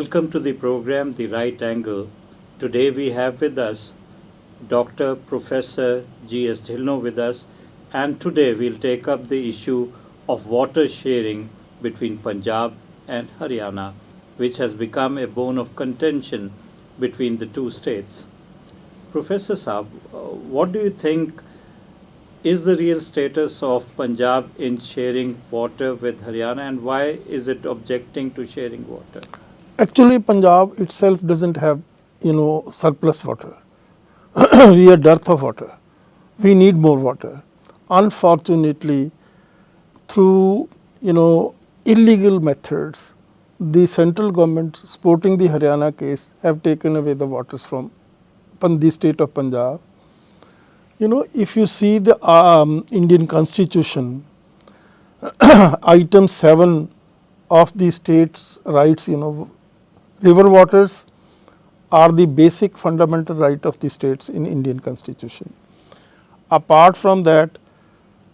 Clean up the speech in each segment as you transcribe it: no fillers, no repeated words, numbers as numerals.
Welcome to the program The Right Angle. Today we have with us Dr. Professor G.S. Dhillion with us, and today we'll take up the issue of water sharing between Punjab and Haryana, which has become a bone of contention between the two states. Professor Saab, what do you think is the real status of Punjab in sharing water with Haryana, and why is it objecting to sharing water? Actually, Punjab itself doesn't have, surplus water. We are dearth of water. We need more water. Unfortunately, through, illegal methods, the central government supporting the Haryana case have taken away the waters from the state of Punjab. If you see the Indian Constitution, item 7 of the state's rights, river waters are the basic fundamental right of the states in Indian Constitution. Apart from that,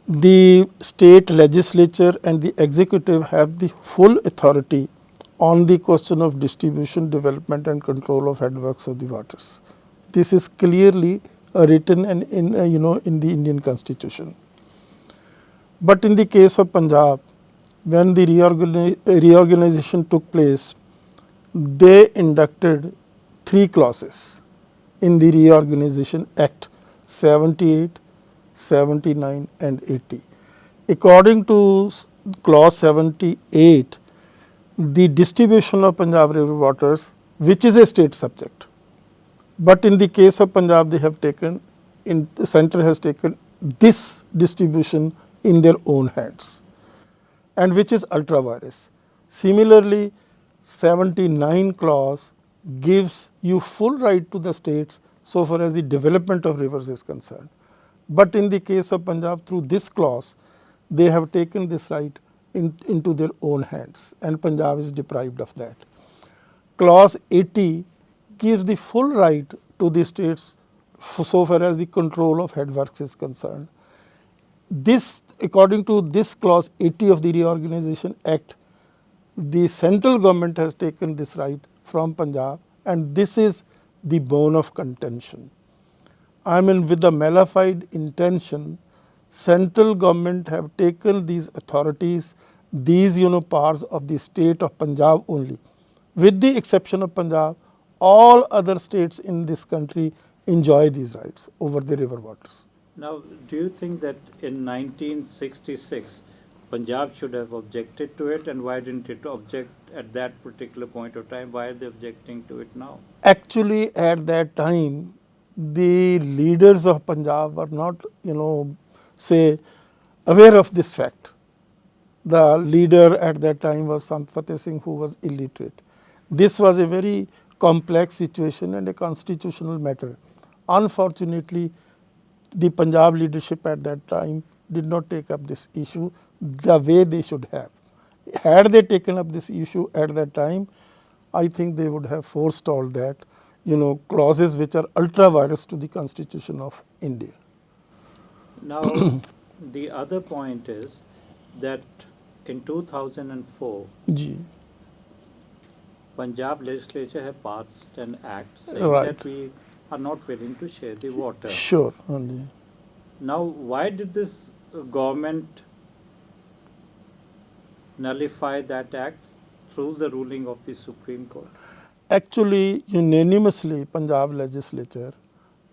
the state legislature and the executive have the full authority on the question of distribution, development and control of headworks of the waters. This is clearly written in the Indian Constitution. But in the case of Punjab, when the reorganization took place, they inducted 3 clauses in the Reorganization Act 78, 79 and 80. According to clause 78, the distribution of Punjab river waters, which is a state subject, but in the case of Punjab they have taken, the center has taken this distribution in their own hands, and which is ultra vires. Similarly, 79 clause gives you full right to the states so far as the development of rivers is concerned. But in the case of Punjab, through this clause, they have taken this right into their own hands, and Punjab is deprived of that. Clause 80 gives the full right to the states so far as the control of headworks is concerned. This, according to this clause 80 of the Reorganization Act, the central government has taken this right from Punjab, and this is the bone of contention. I mean, with the malified intention, central government have taken these authorities, these powers of the state of Punjab only. With the exception of Punjab, all other states in this country enjoy these rights over the river waters. Now, do you think that in 1966, Punjab should have objected to it, and why didn't it object at that particular point of time? Why are they objecting to it now? Actually, at that time, the leaders of Punjab were not, aware of this fact. The leader at that time was Sant Fateh Singh, who was illiterate. This was a very complex situation and a constitutional matter. Unfortunately, the Punjab leadership at that time did not take up this issue the way they should have. Had they taken up this issue at that time, I think they would have forestalled that, clauses which are ultra vires to the Constitution of India. Now, the other point is that in 2004, Punjab legislature have passed an act saying that we are not willing to share the water. Sure. Now, why did this government nullify that act through the ruling of the Supreme Court? Actually, unanimously, Punjab legislature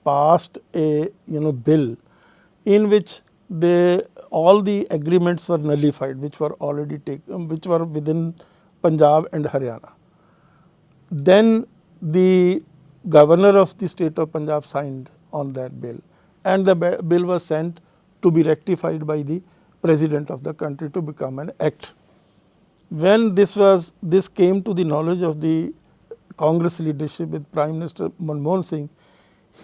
passed a bill in which all the agreements were nullified, which were already taken, which were within Punjab and Haryana. Then the governor of the state of Punjab signed on that bill, and the bill was sent to be rectified by the president of the country to become an act. When this came to the knowledge of the Congress leadership with Prime Minister Manmohan Singh,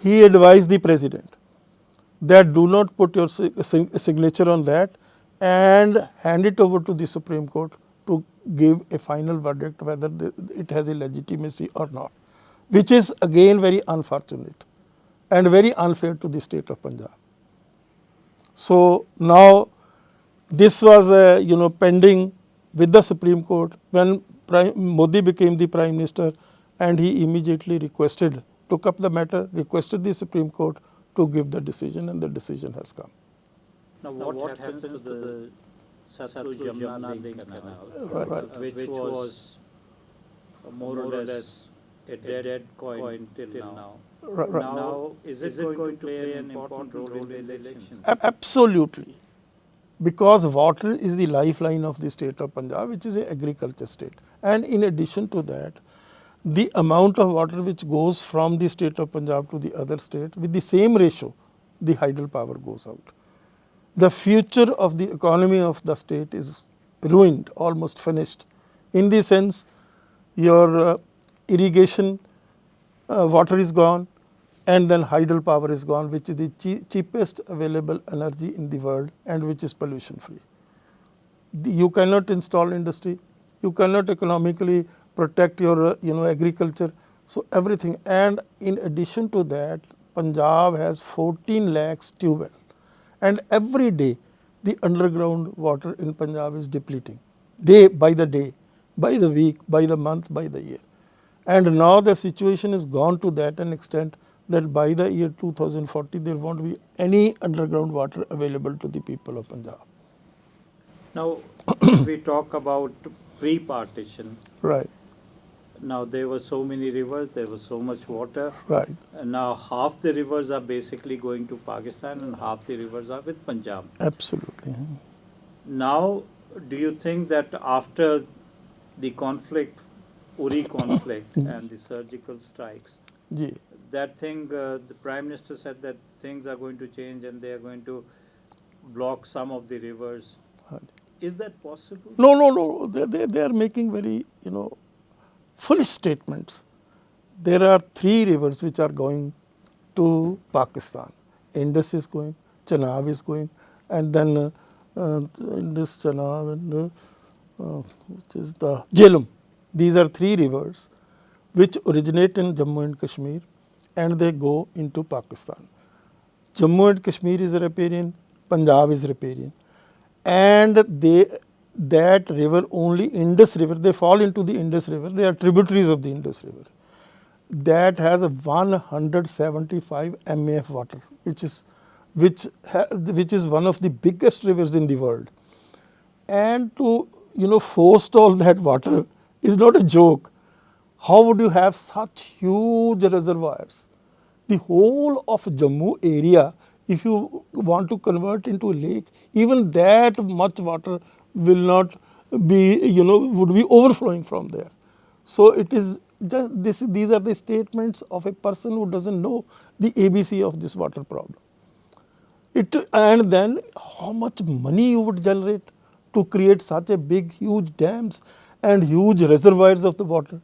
he advised the president that do not put your signature on that and hand it over to the Supreme Court to give a final verdict whether it has a legitimacy or not, which is again very unfortunate and very unfair to the state of Punjab. So now this was pending with the Supreme Court when Modi became the Prime Minister, and he immediately took up the matter, requested the Supreme Court to give the decision, and the decision has come. Now, what happens to the Satluj-Yamuna link canal, Right. which was more or less a dead coin till now? Right. Now, is it going to play an important role in the election? Absolutely. Because water is the lifeline of the state of Punjab, which is an agriculture state. And in addition to that, the amount of water which goes from the state of Punjab to the other state, with the same ratio, the hydel power goes out. The future of the economy of the state is ruined, almost finished. In the sense, your irrigation water is gone, and then hydel power is gone, which is the cheapest available energy in the world and which is pollution free. You cannot install industry, you cannot economically protect your agriculture, so everything. And in addition to that, Punjab has 14 lakhs tube well, and every day the underground water in Punjab is depleting, day, by the week, by the month, by the year. And now the situation has gone to that an extent that by the year 2040 there won't be any underground water available to the people of Punjab. Now, we talk about pre-partition. Right. Now, there were so many rivers, there was so much water. Right. And now half the rivers are basically going to Pakistan and half the rivers are with Punjab. Absolutely. Now, do you think that after the conflict, Uri conflict and the surgical strikes, Ji. that thing, the Prime Minister said that things are going to change and they are going to block some of the rivers. Is that possible? No. They are making very, foolish statements. There are 3 rivers which are going to Pakistan. Indus is going, Chenab is going, and then Indus, Chenab, and which is the Jhelum. These are 3 rivers which originate in Jammu and Kashmir, and they go into Pakistan. Jammu and Kashmir is riparian, Punjab is riparian, and that river, only Indus River, they fall into the Indus River, they are tributaries of the Indus River. That has a 175 MAF water, which is one of the biggest rivers in the world. And to forestall that water is not a joke. How would you have such huge reservoirs? The whole of Jammu area, if you want to convert into a lake, even that much water will not be, would be overflowing from there. So it is just these are the statements of a person who doesn't know the ABC of this water problem. And then how much money you would generate to create such a big, huge dams and huge reservoirs of the water.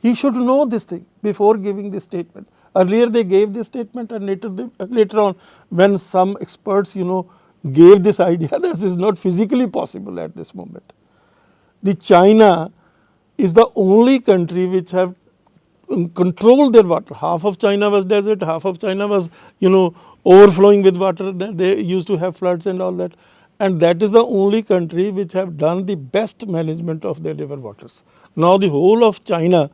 He should know this thing before giving this statement. Earlier they gave this statement, and later on when some experts, gave this idea, this is not physically possible at this moment. The China is the only country which have controlled their water. Half of China was desert, half of China was, overflowing with water. They used to have floods and all that. And that is the only country which have done the best management of their river waters. Now the whole of China,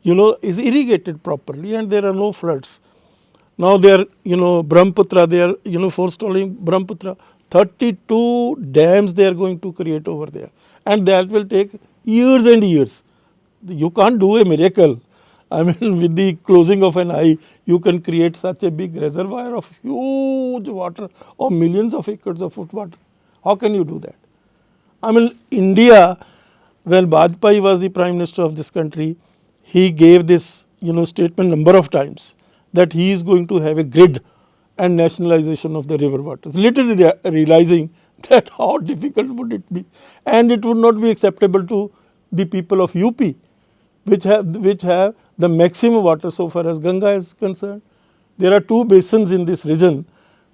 is irrigated properly and there are no floods. Now they are, Brahmaputra, they are, forestalling Brahmaputra. 32 dams they are going to create over there. And that will take years and years. You can't do a miracle. I mean, with the closing of an eye, you can create such a big reservoir of huge water or millions of acres of foot water. How can you do that? I mean, India, when Vajpayee was the Prime Minister of this country, he gave this, statement number of times that he is going to have a grid and nationalization of the river waters, literally realizing that how difficult would it be, and it would not be acceptable to the people of UP, which have the maximum water so far as Ganga is concerned. There are 2 basins in this region.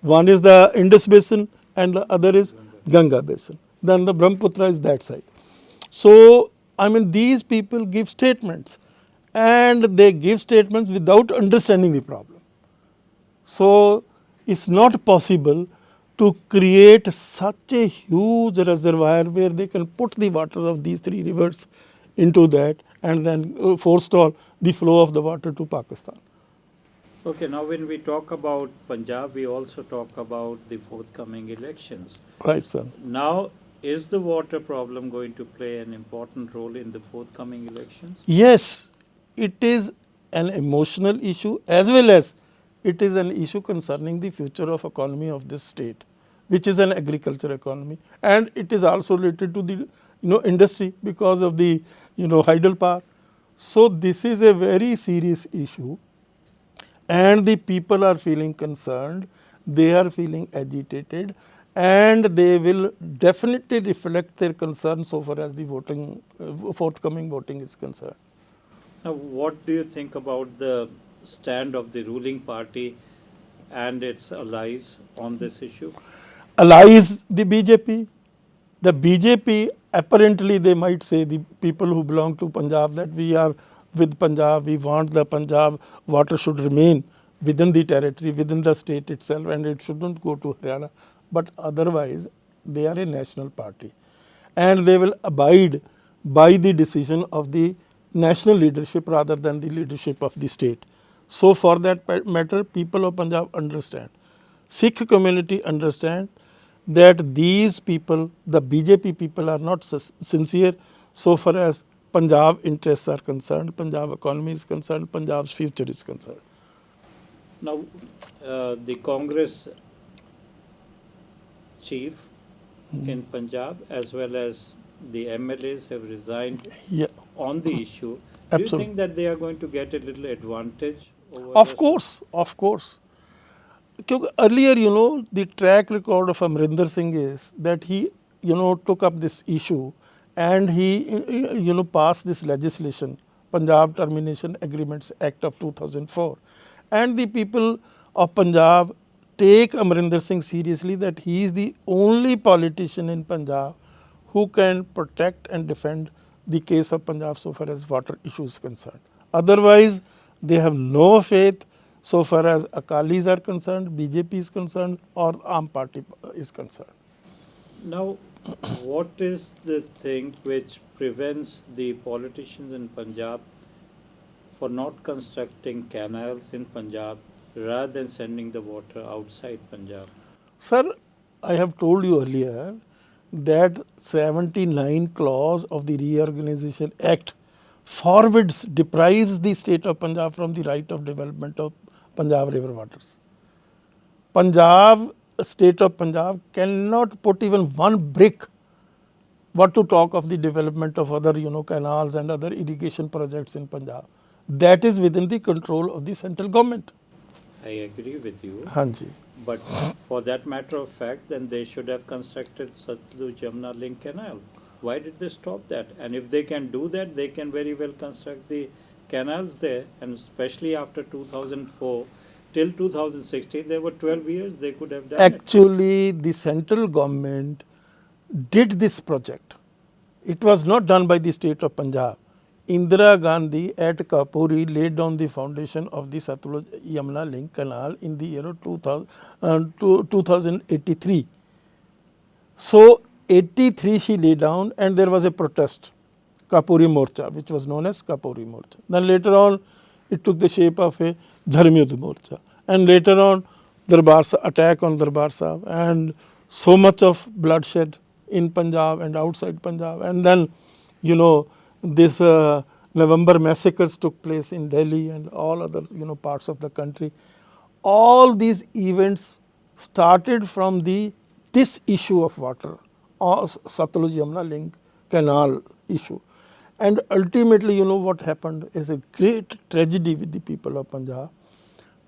One is the Indus basin and the other is Ganga basin. Then the Brahmaputra is that side. So, I mean, these people give statements, and they give statements without understanding the problem. So, it's not possible to create such a huge reservoir where they can put the water of these 3 rivers into that and then forestall the flow of the water to Pakistan. Okay, now when we talk about Punjab, we also talk about the forthcoming elections. Right, sir. Now, is the water problem going to play an important role in the forthcoming elections? Yes, it is an emotional issue as well as it is an issue concerning the future of economy of this state, which is an agriculture economy, and it is also related to the industry because of the hydel power. So this is a very serious issue, and the people are feeling concerned, they are feeling agitated, and they will definitely reflect their concern so far as the forthcoming voting is concerned. Now, what do you think about the stand of the ruling party and its allies on this issue? Allies the BJP. The BJP, apparently they might say, the people who belong to Punjab, that we are with Punjab, we want the Punjab water should remain within the territory, within the state itself, and it shouldn't go to Haryana. But otherwise, they are a national party, and they will abide by the decision of the national leadership rather than the leadership of the state. So for that matter, people of Punjab understand. Sikh community understand that these people, the BJP people, are not sincere so far as Punjab interests are concerned, Punjab economy is concerned, Punjab's future is concerned. Now, the Congress chief in Punjab as well as the MLAs have resigned on the issue. Do you think that they are going to get a little advantage over Of course. Because earlier, the track record of Amrinder Singh is that he, took up this issue and he, passed this legislation, Punjab Termination Agreements Act of 2004. And the people of Punjab take Amrinder Singh seriously, that he is the only politician in Punjab who can protect and defend the case of Punjab so far as water issue is concerned. Otherwise, they have no faith so far as Akalis are concerned, BJP is concerned, or Aam Party is concerned. Now, what is the thing which prevents the politicians in Punjab for not constructing canals in Punjab rather than sending the water outside Punjab? Sir, I have told you earlier that 79 clause of the Reorganization Act forbids, deprives the state of Punjab from the right of development of Punjab river waters. State of Punjab cannot put even one brick, what to talk of the development of other canals and other irrigation projects in Punjab. That is within the control of the central government. I agree with you. Hanji. But for that matter of fact, then they should have constructed Satluj Yamuna link canal. Why did they stop that? And if they can do that, they can very well construct the canals there. And especially after 2004 till 2016, there were 12 years they could have done Actually, the central government did this project. It was not done by the state of Punjab. Indira Gandhi at Kapuri laid down the foundation of the Satluj Yamuna link canal in the year of 2083. So 83 she laid down, and there was a protest, Kapuri Morcha, which was known as Kapuri Morcha. Then later on, it took the shape of a Dharmyuddha Morcha. And later on, attack on Darbar Sahib, and so much of bloodshed in Punjab and outside Punjab. And then, this November massacres took place in Delhi and all other parts of the country. All these events started from this issue of water, or Satluj Yamuna link canal issue. And ultimately, what happened is a great tragedy with the people of Punjab.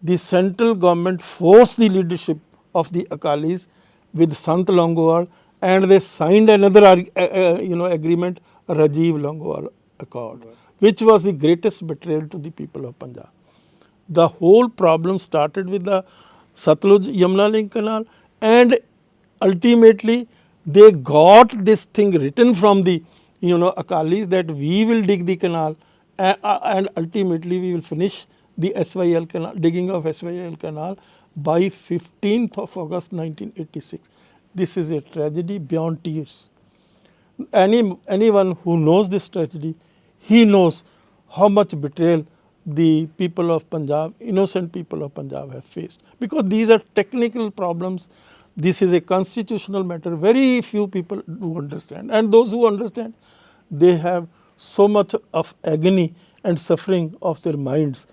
The central government forced the leadership of the Akalis with Sant Longowal, and they signed another agreement, Rajiv Longowal Accord, which was the greatest betrayal to the people of Punjab. The whole problem started with the Satluj Yamuna link canal, and ultimately they got this thing written from the Akalis that we will dig the canal, and ultimately we will finish the SYL canal, digging of SYL canal by 15th of August 1986. This is a tragedy beyond tears. Anyone who knows this tragedy, he knows how much betrayal the people of Punjab, innocent people of Punjab have faced. Because these are technical problems. This is a constitutional matter. Very few people do understand. And those who understand, they have so much of agony and suffering of their minds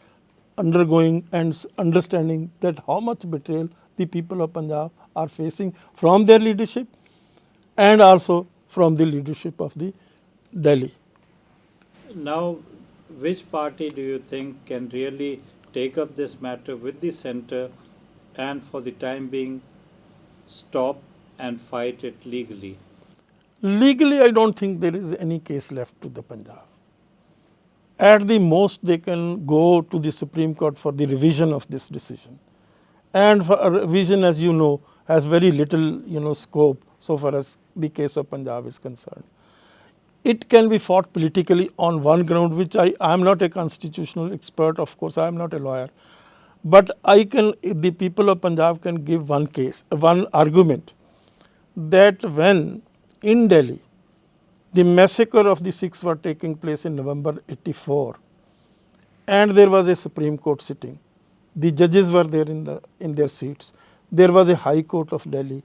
undergoing and understanding that how much betrayal the people of Punjab are facing from their leadership and also from the leadership of the Delhi. Now, which party do you think can really take up this matter with the centre and for the time being stop and fight it legally? Legally, I don't think there is any case left to the Punjab. At the most, they can go to the Supreme Court for the revision of this decision. And for a revision, as you know, has very little scope so far as the case of Punjab is concerned. It can be fought politically on one ground, which I am not a constitutional expert, of course, I am not a lawyer. But the people of Punjab can give one argument that when in Delhi, the massacre of the Sikhs were taking place in November 84, and there was a Supreme Court sitting. The judges were there in their seats. There was a High Court of Delhi,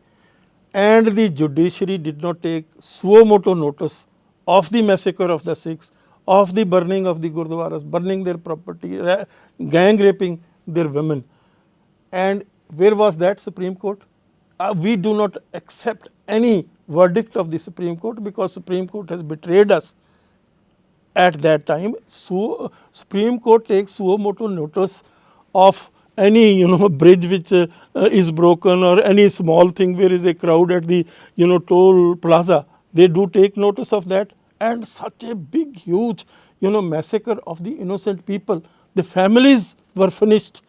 and the judiciary did not take suo motu notice of the massacre of the Sikhs, of the burning of the Gurdwaras, burning their property, gang raping their women. And where was that Supreme Court? We do not accept any verdict of the Supreme Court because Supreme Court has betrayed us at that time. So Supreme Court takes suo motu notice of any bridge which is broken or any small thing where is a crowd at the toll plaza. They do take notice of that, and such a big huge massacre of the innocent people. The families were finished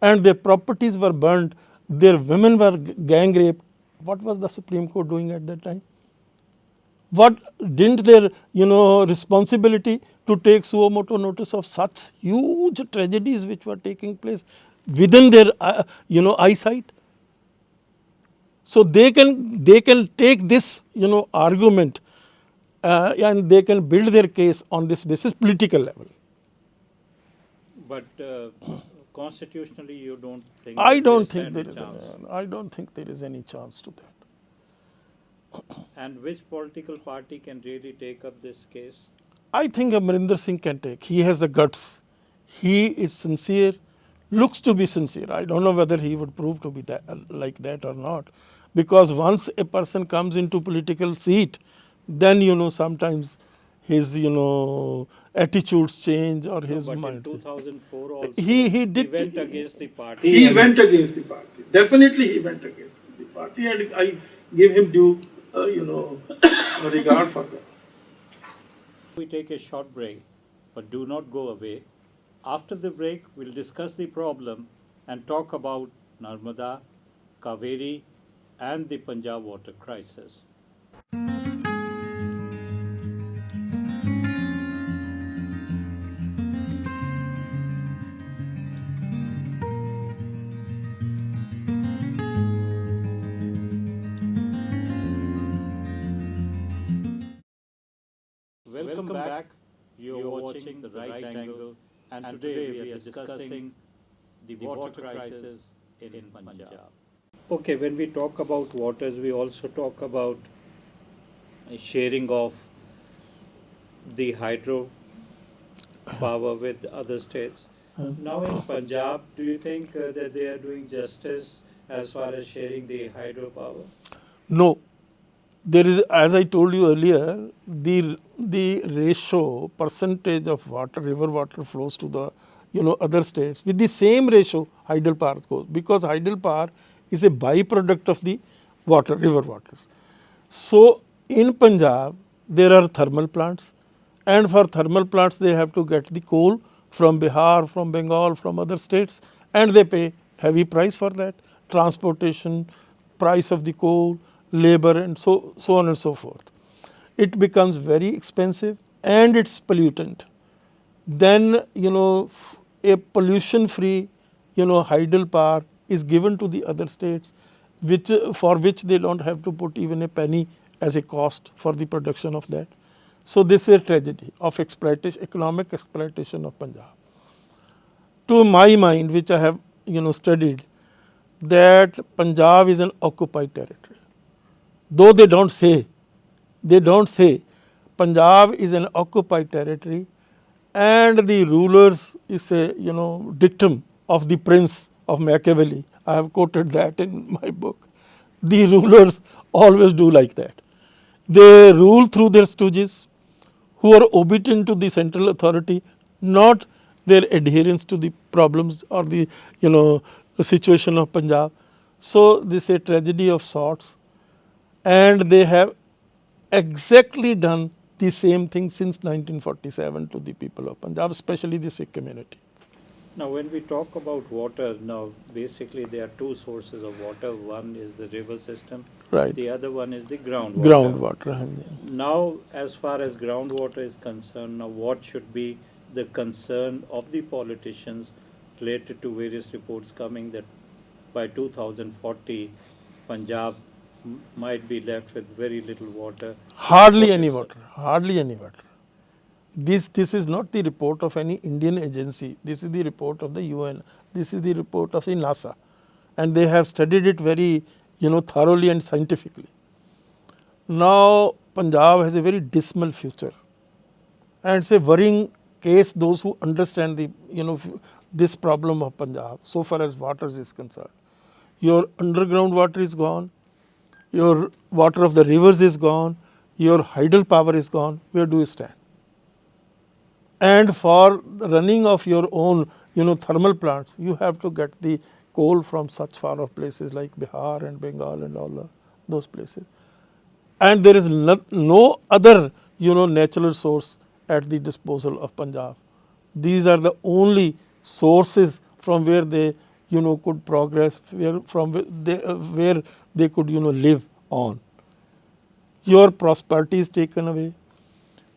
and their properties were burned. Their women were gang raped. What was the Supreme Court doing at that time? What didn't their responsibility to take suo motu notice of such huge tragedies which were taking place within their eyesight? So they can take this argument and they can build their case on this basis, political level. But constitutionally, you don't think? I don't think there is any chance to that. And which political party can really take up this case? I think Amarinder Singh can take. He has the guts. He is sincere, looks to be sincere. I don't know whether he would prove to be like that or not. Because once a person comes into political seat, then sometimes his attitudes change or his mind. In 2004 also, he went against the party. He went against the party. Definitely he went against the party, and I give him due regard for that. We take a short break, but do not go away. After the break, we'll discuss the problem and talk about Narmada, Kaveri, and the Punjab water crisis. Welcome back. You're watching The Right Angle, and today we are discussing the water crisis in Punjab. Okay, when we talk about waters, we also talk about sharing of the hydro power with other states. Now in Punjab, do you think that they are doing justice as far as sharing the hydro power? No. There is, as I told you earlier, the ratio, percentage of water, river water flows to the other states with the same ratio hydel power goes, because hydel power is a byproduct of the water, river waters. So in Punjab there are thermal plants, and for thermal plants they have to get the coal from Bihar, from Bengal, from other states, and they pay heavy price for that, transportation, price of the coal, labor, and so on and so forth. It becomes very expensive and it's pollutant. Then a pollution free hydel power is given to the other states, for which they don't have to put even a penny as a cost for the production of that. So this is a tragedy of exploitation, economic exploitation of Punjab. To my mind, which I have studied, that Punjab is an occupied territory. Though they don't say, Punjab is an occupied territory, and the rulers is a dictum of the prince of Machiavelli. I have quoted that in my book. The rulers always do like that. They rule through their stooges, who are obedient to the central authority, not their adherence to the problems or the the situation of Punjab. So this is a tragedy of sorts, and they have exactly done the same thing since 1947 to the people of Punjab, especially the Sikh community. Now, when we talk about water, now basically there are two sources of water. One is the river system, Right. the other one is the groundwater. Groundwater. Now, as far as groundwater is concerned, now what should be the concern of the politicians related to various reports coming that by 2040, Punjab might be left with very little water? Hardly any water. Hardly any water. This is not the report of any Indian agency. This is the report of the UN. This is the report of the NASA, and they have studied it very thoroughly and scientifically. Now Punjab has a very dismal future, and it's a worrying case. Those who understand the this problem of Punjab, so far as water is concerned, your underground water is gone, your water of the rivers is gone, your hydel power is gone. Where do you stand? And for running of your own thermal plants, you have to get the coal from such far off places like Bihar and Bengal and all those places. And there is no other natural source at the disposal of Punjab. These are the only sources from where they could progress, where they could live on. Your prosperity is taken away,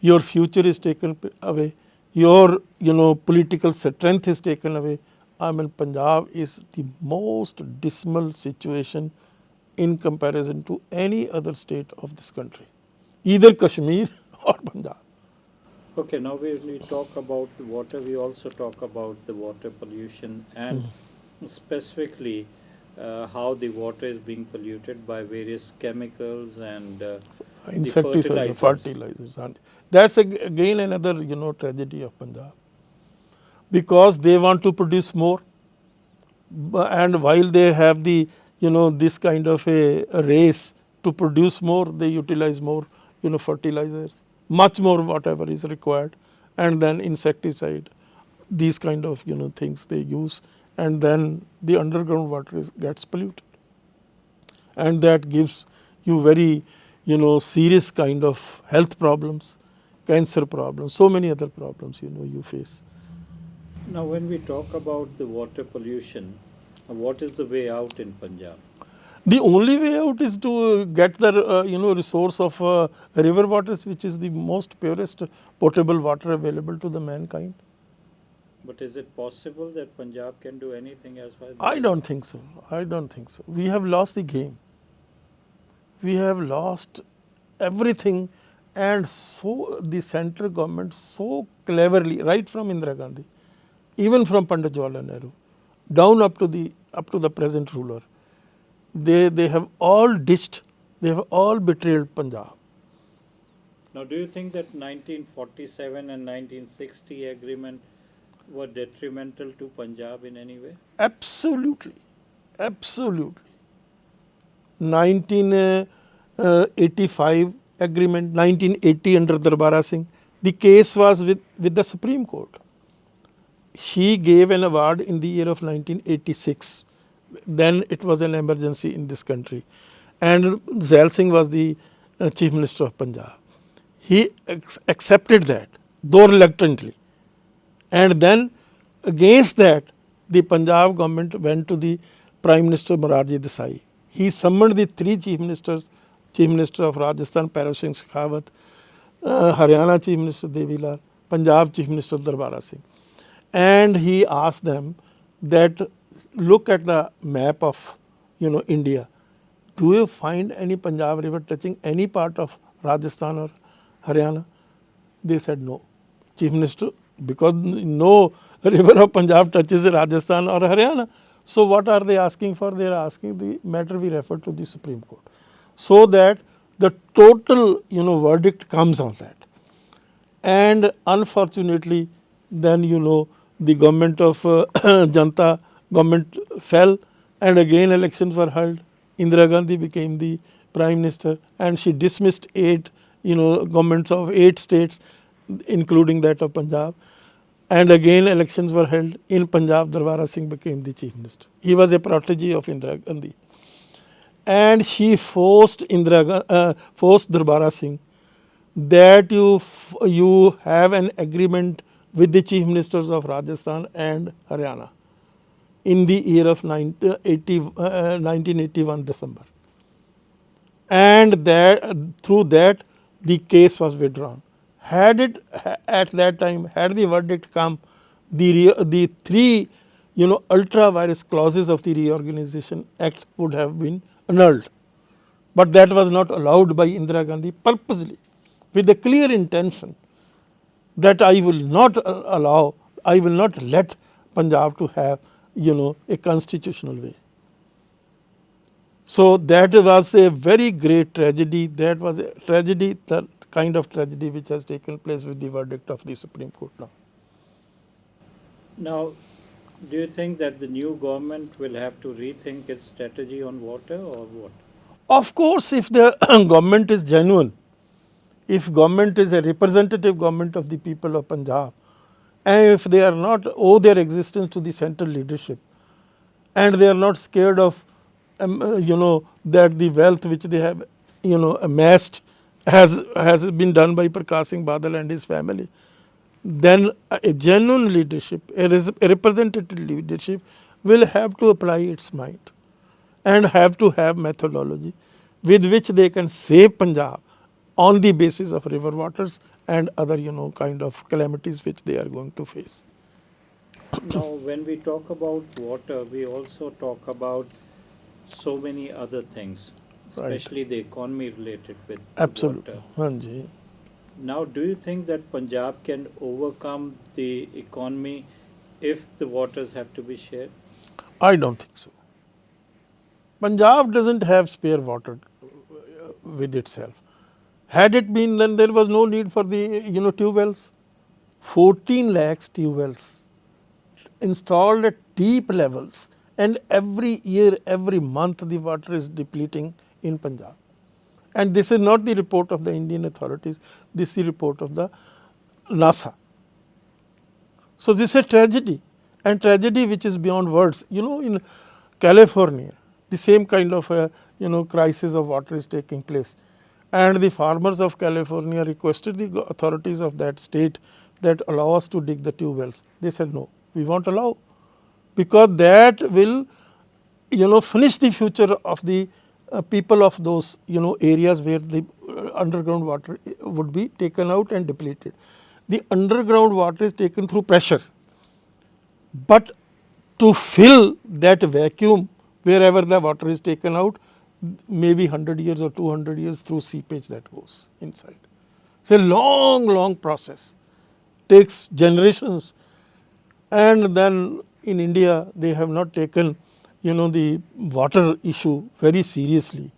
your future is taken away, your political strength is taken away. I mean, Punjab is the most dismal situation in comparison to any other state of this country, either Kashmir or Punjab. Okay, now when we talk about the water, we also talk about the water pollution and specifically how the water is being polluted by various chemicals and Insecticides, fertilizers. That's again another tragedy of Punjab, because they want to produce more, and while they have the this kind of a race to produce more, they utilize more fertilizers, much more whatever is required, and then insecticide, these kind of things they use, and then the underground water gets polluted, and that gives you very serious kind of health problems, cancer problems, so many other problems you face. now when we talk about the water pollution, what is the way out in Punjab? The only way out is to get the resource of river waters, which is the most purest potable water available to the mankind. But is it possible that Punjab can do anything as far as I don't think so. I don't think so. We have lost the game. We have lost everything, and so the central government so cleverly, right from Indira Gandhi, even from Pandit Jawaharlal Nehru, down up to the present ruler, they have all ditched, they have all betrayed Punjab. Now, do you think that 1947 and 1960 agreement were detrimental to Punjab in any way? Absolutely, absolutely. 1985 agreement, 1980 under Darbara Singh, the case was with the Supreme Court. She gave an award in the year of 1986. Then it was an emergency in this country, and Zail Singh was the Chief Minister of Punjab. He accepted that, though reluctantly. And then against that, the Punjab government went to the Prime Minister Morarji Desai. He summoned the three Chief Ministers, Chief Minister of Rajasthan Pairo Singh Shekhawat, Haryana Chief Minister Devi Lal, Punjab Chief Minister Darbara Singh. And he asked them that, look at the map of India. Do you find any Punjab river touching any part of Rajasthan or Haryana? They said no. Chief Minister, because no river of Punjab touches Rajasthan or Haryana. So what are they asking for? They are asking the matter we refer to the Supreme Court, so that the total verdict comes on that. And unfortunately, then the government of Janta government fell, and again elections were held. Indira Gandhi became the prime minister, and she dismissed 8 governments of 8 states, including that of Punjab. And again elections were held in Punjab. Darbara Singh became the chief minister. He was a protege of Indira Gandhi, and she forced Darbara Singh that you have an agreement with the chief ministers of Rajasthan and Haryana in the year of 1981 December, and that through that the case was withdrawn. Had it at that time, had the verdict come, the 3 ultra virus clauses of the Reorganization Act would have been annulled. But that was not allowed by Indira Gandhi purposely, with the clear intention that I will not let Punjab to have a constitutional way. So that was a very great tragedy. That was a tragedy, the kind of tragedy which has taken place with the verdict of the Supreme Court now. Now, do you think that the new government will have to rethink its strategy on water, or what? Of course, if the government is genuine, if government is a representative government of the people of Punjab, and if they are not owe their existence to the central leadership, and they are not scared of that the wealth which they have amassed has been done by Prakash Singh Badal and his family, then a genuine leadership, a representative leadership will have to apply its mind and have to have methodology with which they can save Punjab on the basis of river waters and other kind of calamities which they are going to face. Now, when we talk about water, we also talk about so many other things, especially the economy related with Absolutely. water. Hanji. Now, do you think that Punjab can overcome the economy if the waters have to be shared? I don't think so. Punjab doesn't have spare water with itself. Had it been, then there was no need for the tube wells. 14 lakhs tube wells installed at deep levels, and every year, every month the water is depleting in Punjab. And this is not the report of the Indian authorities, this is the report of the NASA. So this is a tragedy, and tragedy which is beyond words. In California, the same kind of crisis of water is taking place, and the farmers of California requested the authorities of that state that allow us to dig the tube wells. They said no, we won't allow, because that will finish the future of the people of those areas where the underground water would be taken out and depleted. The underground water is taken through pressure, but to fill that vacuum wherever the water is taken out, maybe 100 years or 200 years through seepage that goes inside. It's a long process, takes generations. And then in India, they have not taken the water issue very seriously.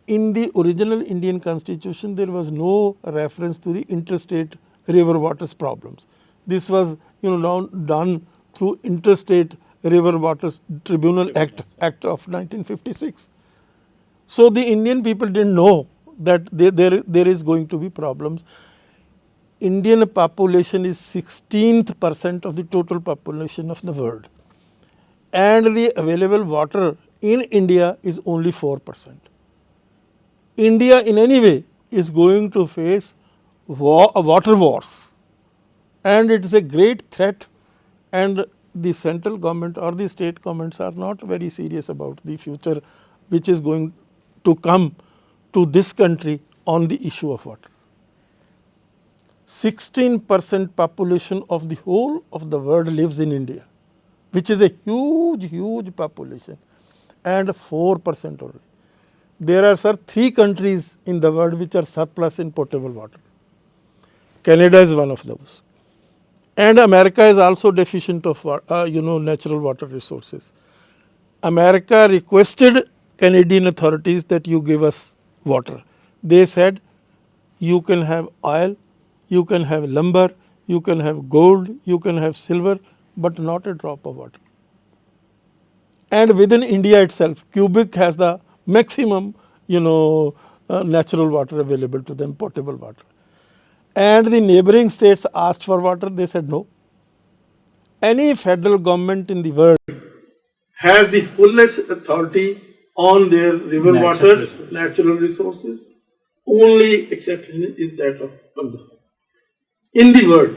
In the original Indian constitution, there was no reference to the interstate river waters problems. This was done through Interstate River Waters Tribunal Act of 1956. So the Indian people didn't know that there is going to be problems. Indian population is 16th% of the total population of the world, and the available water in India is only 4%. India in any way is going to face water wars, and it is a great threat, and the central government or the state governments are not very serious about the future which is going to come to this country on the issue of water. 16% population of the whole of the world lives in India, which is a huge population, and 4% only. There are 3 countries in the world which are surplus in potable water: Canada is one of those. And America is also deficient of natural water resources. America requested Canadian authorities that you give us water. They said you can have oil, you can have lumber, you can have gold, you can have silver, but not a drop of water. And within India itself, Quebec has the maximum, natural water available to them, potable water. And the neighboring states asked for water, they said no. Any federal government in the world has the fullest authority on their river waters, natural resources. Only exception is that of Punjab in the world.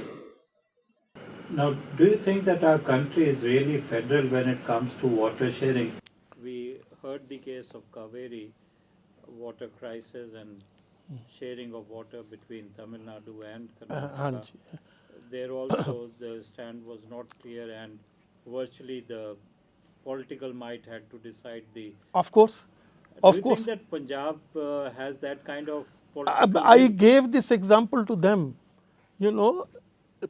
Now, do you think that our country is really federal when it comes to water sharing? We heard the case of Kaveri, water crisis and sharing of water between Tamil Nadu and Karnataka. There also the stand was not clear and virtually the political might had to decide the. Of course. Do you think that Punjab has that kind of political? I gave this example to them.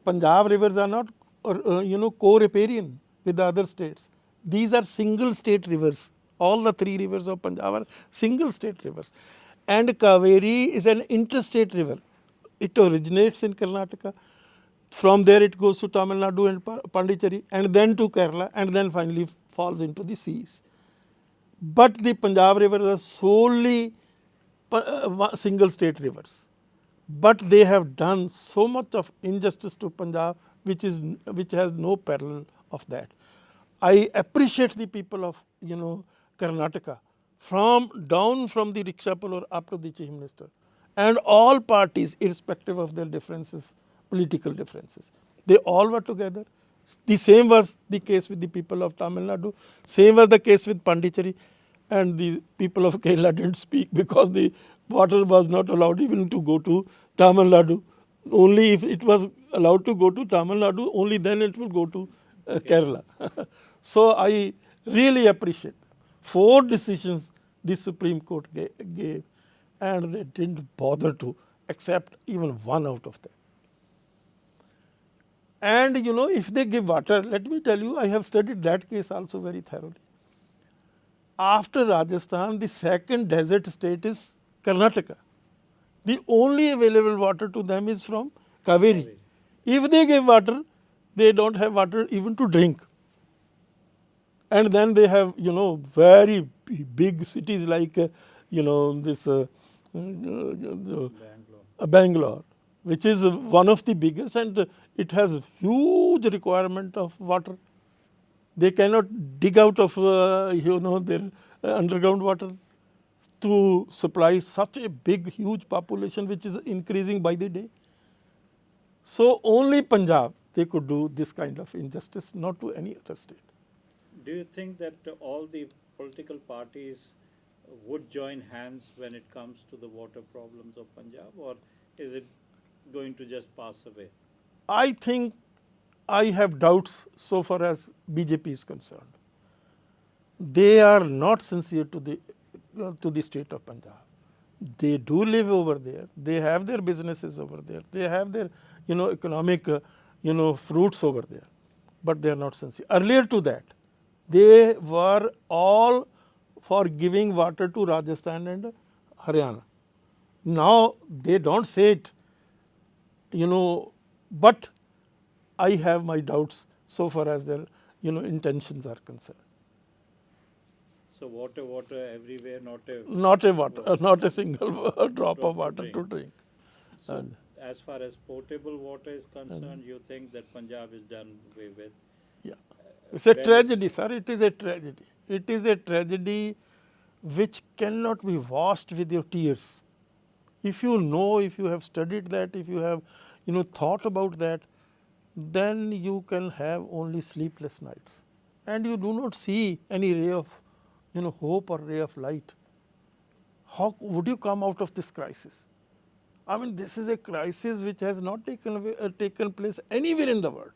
Punjab rivers are not, co-riparian with the other states. These are single state rivers. All the three rivers of Punjab are single state rivers. And Kaveri is an interstate river. It originates in Karnataka. From there it goes to Tamil Nadu and Pondicherry and then to Kerala and then finally falls into the seas. But the Punjab rivers are solely single state rivers. But they have done so much of injustice to Punjab which has no parallel of that. I appreciate the people of Karnataka down from the rickshaw puller up to the chief minister and all parties irrespective of their differences, political differences. They all were together. The same was the case with the people of Tamil Nadu. Same was the case with Pondicherry. And the people of Kerala didn't speak because the water was not allowed even to go to Tamil Nadu. Only if it was allowed to go to Tamil Nadu, only then it will go to Kerala. So I really appreciate 4 decisions the Supreme Court gave and they didn't bother to accept even one out of them. And if they give water, let me tell you, I have studied that case also very thoroughly. After Rajasthan, the second desert state is Karnataka. The only available water to them is from Kaveri. If they give water, they don't have water even to drink. And then they have, very big cities like, this Bangalore, which is one of the biggest and it has huge requirement of water. They cannot dig out of, their underground water to supply such a big, huge population which is increasing by the day. So only Punjab, they could do this kind of injustice, not to any other state. Do you think that all the political parties would join hands when it comes to the water problems of Punjab, or is it going to just pass away? I think I have doubts so far as BJP is concerned. They are not sincere to the state of Punjab. They do live over there. They have their businesses over there. They have their economic fruits over there. But they are not sincere. Earlier to that, they were all for giving water to Rajasthan and Haryana. Now they don't say it, but I have my doubts so far as their intentions are concerned. So water everywhere, not a single drop of water to drink. So as far as potable water is concerned, you think that Punjab is done away with? Yeah. It's a tragedy, sir. It is a tragedy. It is a tragedy which cannot be washed with your tears. If you know, if you have studied that, if you have thought about that, then you can have only sleepless nights. And you do not see any ray of hope or ray of light. How would you come out of this crisis? I mean, this is a crisis which has not taken place anywhere in the world.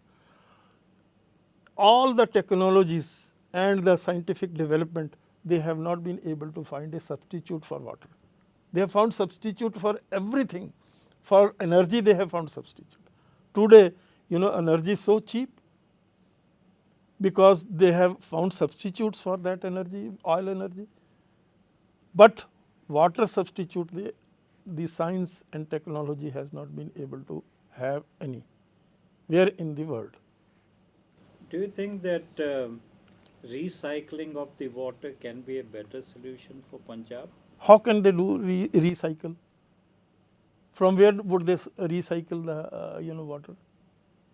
All the technologies and the scientific development, they have not been able to find a substitute for water. They have found substitute for everything, For energy they have found substitute. Today, energy is so cheap because they have found substitutes for that energy, oil energy. But water substitute, the science and technology has not been able to have any. Where in the world? Do you think that recycling of the water can be a better solution for Punjab? How can they do recycle? From where would they recycle the water?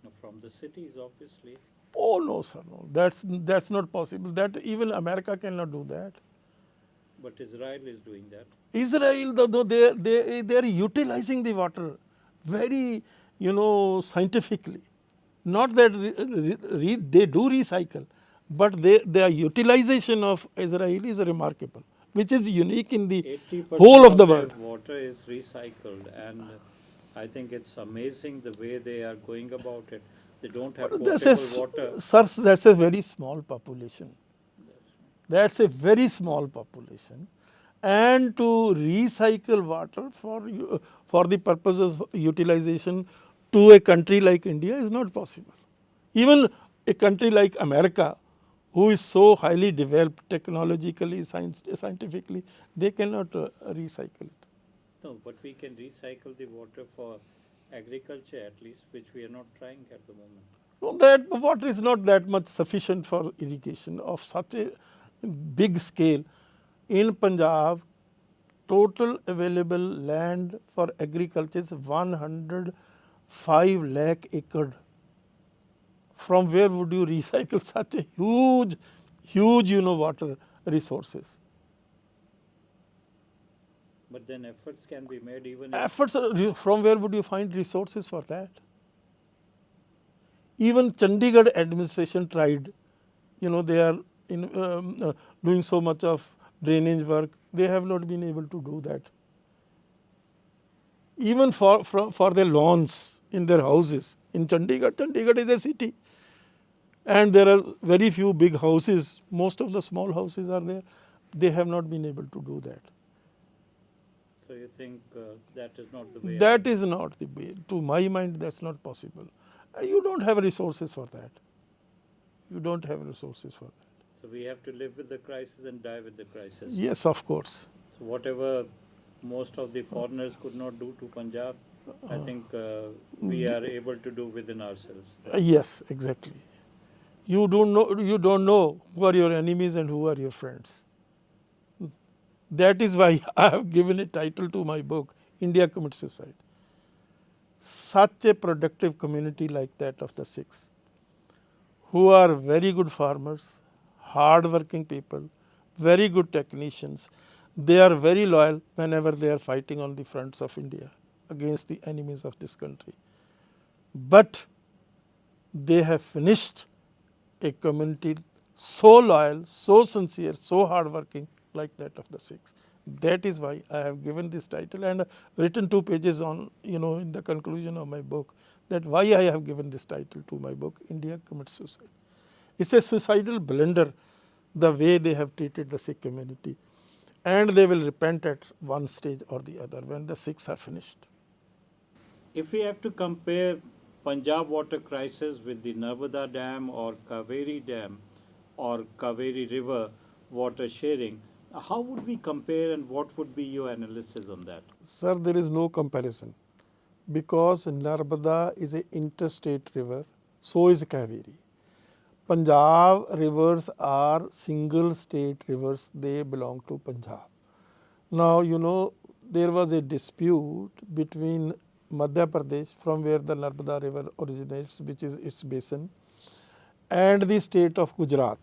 No, from the cities, obviously. Oh no, sir, no. That's not possible. That even America cannot do that. But Israel is doing that. Israel, though they are utilizing the water very scientifically. Not that they do recycle, but their utilization of Israel is remarkable, which is unique in the 80% whole of the world. Water is recycled, and I think it's amazing the way they are going about it. They don't have potable water. Sir, that's a very small population. That's a very small population, and to recycle water for the purposes of utilization to a country like India is not possible. Even a country like America, who is so highly developed technologically, scientifically, they cannot recycle it. No, but we can recycle the water for agriculture at least, which we are not trying at the moment. No, that water is not that much sufficient for irrigation of such a big scale. In Punjab, total available land for agriculture is 105 lakh acre. From where would you recycle such a huge water resources? But then efforts can be made even Efforts, from where would you find resources for that? Even Chandigarh administration tried, they are doing so much of drainage work, they have not been able to do that. Even for their lawns in their houses in Chandigarh is a city, and there are very few big houses, most of the small houses are there, they have not been able to do that. So you think that is not the way? That is not the way. To my mind, that's not possible. You don't have resources for that. So we have to live with the crisis and die with the crisis. Yes, of course. So whatever most of the foreigners could not do to Punjab, I think we are able to do within ourselves. Yes, exactly. You don't know who are your enemies and who are your friends. That is why I have given a title to my book, India Commits Suicide. Such a productive community like that of the Sikhs, who are very good farmers, hard-working people, very good technicians. They are very loyal whenever they are fighting on the fronts of India against the enemies of this country. But they have finished a community so loyal, so sincere, so hardworking like that of the Sikhs. That is why I have given this title and written 2 pages on, in the conclusion of my book, that why I have given this title to my book, India Commits Suicide. It's a suicidal blunder, the way they have treated the Sikh community. And they will repent at one stage or the other when the Sikhs are finished. If we have to compare Punjab water crisis with the Narmada Dam or Kaveri Dam or Kaveri River water sharing, how would we compare and what would be your analysis on that? Sir, there is no comparison because Narmada is an interstate river, so is Kaveri. Punjab rivers are single state rivers, they belong to Punjab. Now, there was a dispute between Madhya Pradesh, from where the Narmada river originates, which is its basin, and the state of Gujarat.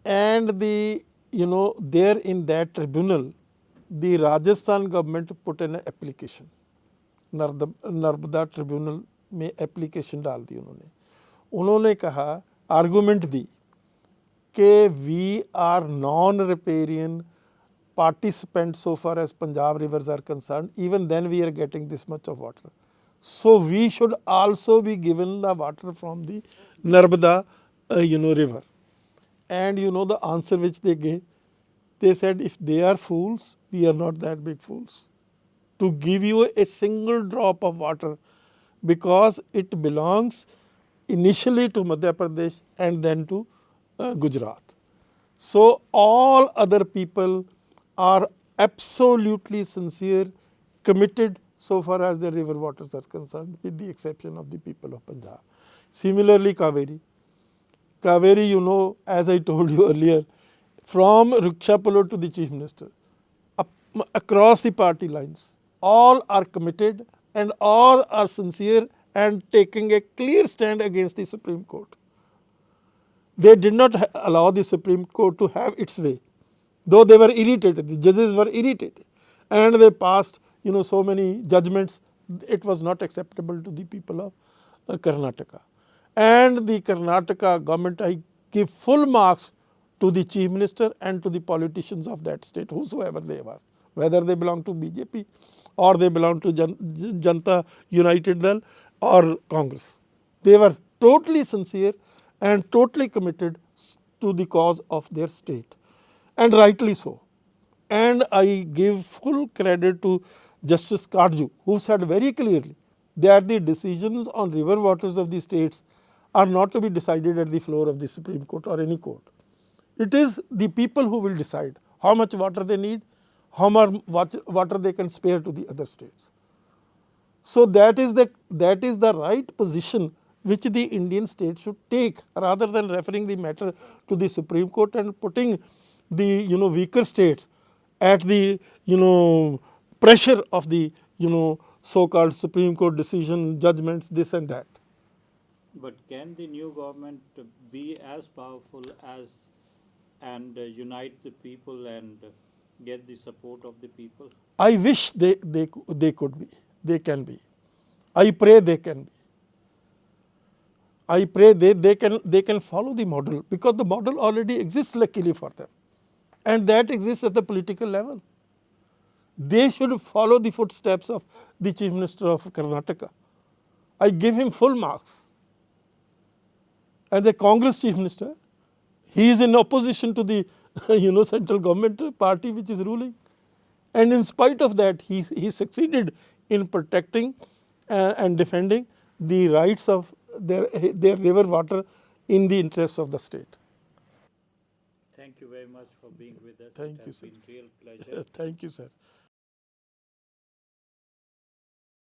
And there in that tribunal, the Rajasthan government put an application. Narmada tribunal में application डाल दी उन्होंने कहा, argument दी कि we are non-riparian participants so far as Punjab rivers are concerned, even then we are getting this much of water. So we should also be given the water from the Narmada river. And the answer which they gave, they said if they are fools, we are not that big fools to give you a single drop of water because it belongs initially to Madhya Pradesh and then to Gujarat. So all other people are absolutely sincere, committed so far as the river waters are concerned, with the exception of the people of Punjab. Similarly, Kaveri. Kaveri, you know, as I told you earlier, from Rukshapalo to the Chief Minister, across the party lines, all are committed and all are sincere and taking a clear stand against the Supreme Court. They did not allow the Supreme Court to have its way, though they were irritated. The judges were irritated, and they passed, you know, so many judgments. It was not acceptable to the people of Karnataka, and the Karnataka government, I give full marks to the Chief Minister and to the politicians of that state, whosoever they were, whether they belong to BJP or they belong to Janta United Dal or Congress. They were totally sincere and totally committed to the cause of their state, and rightly so. And I give full credit to Justice Karju, who said very clearly that the decisions on river waters of the states are not to be decided at the floor of the Supreme Court or any court. It is the people who will decide how much water they need, how much water they can spare to the other states. So that is the right position which the Indian state should take, rather than referring the matter to the Supreme Court and putting the weaker states at the pressure of the so-called Supreme Court decision, judgments, this and that. But can the new government be as powerful as and unite the people and get the support of the people? I wish they could be. They can be. I pray they can be. I pray they can follow the model, because the model already exists luckily for them, and that exists at the political level. They should follow the footsteps of the Chief Minister of Karnataka. I give him full marks. And the Congress Chief Minister, he is in opposition to the central government party which is ruling, and in spite of that he succeeded in protecting and defending the rights of their river water in the interests of the state. Thank you very much for being with us. Thank it you, has sir. been real pleasure. Thank you, sir.